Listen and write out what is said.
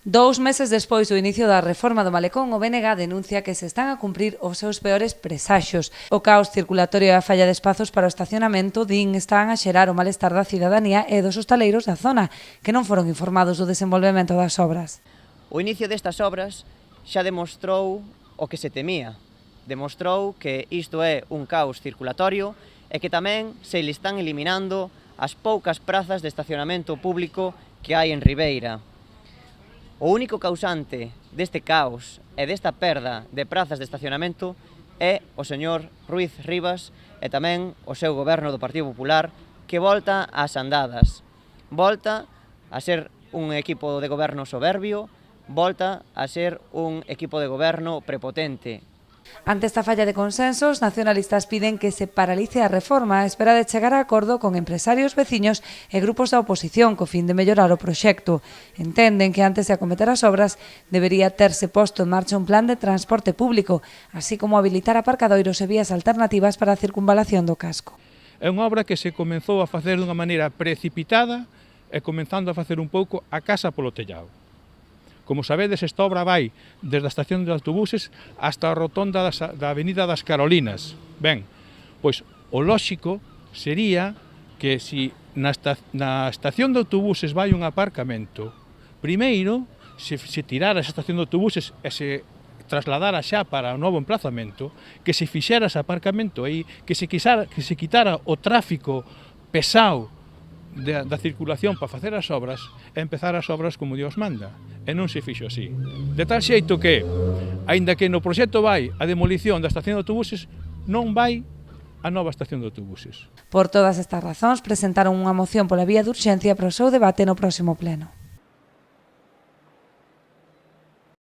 2 meses despois do inicio da reforma do Malecón, o BNG denuncia que se están a cumprir os seus peores presaxos. O caos circulatorio e a falla de espazos para o estacionamento din están a xerar o malestar da cidadanía e dos hostaleiros da zona, que non foron informados do desenvolvemento das obras. O inicio destas obras xa demostrou o que se temía. Demostrou que isto é un caos circulatorio e que tamén se lhe están eliminando as poucas prazas de estacionamento público que hai en Ribeira. O único causante deste caos e desta perda de prazas de estacionamento é o señor Ruiz Rivas e tamén o seu goberno do Partido Popular, que volta ás andadas. Volta a ser un equipo de goberno soberbio, volta a ser un equipo de goberno prepotente. Ante esta falla de consenso, os nacionalistas piden que se paralice a reforma a espera de chegar a acordo con empresarios, veciños e grupos da oposición co fin de mellorar o proxecto. Entenden que antes de acometer as obras debería terse posto en marcha un plan de transporte público, así como habilitar aparcadoiros e vías alternativas para a circunvalación do casco. É unha obra que se comenzou a facer dunha maneira precipitada e comenzando a facer un pouco a casa polo tellado. Como sabedes, esta obra vai desde a estación de autobuses hasta a rotonda da Avenida das Carolinas. Ben, pois o lóxico sería que se na estación de autobuses vai un aparcamento, primeiro, se tirara esa estación de autobuses e se trasladara xa para o novo emplazamento, que se fixera ese aparcamento aí, que se quitara o tráfico pesado da circulación para facer as obras e empezar as obras como Dios manda. E non se fixo así. De tal xeito que, aínda que no proxecto vai a demolición da estación de autobuses, non vai a nova estación de autobuses. Por todas estas razóns, presentaron unha moción pola vía de urxencia para o seu debate no próximo pleno.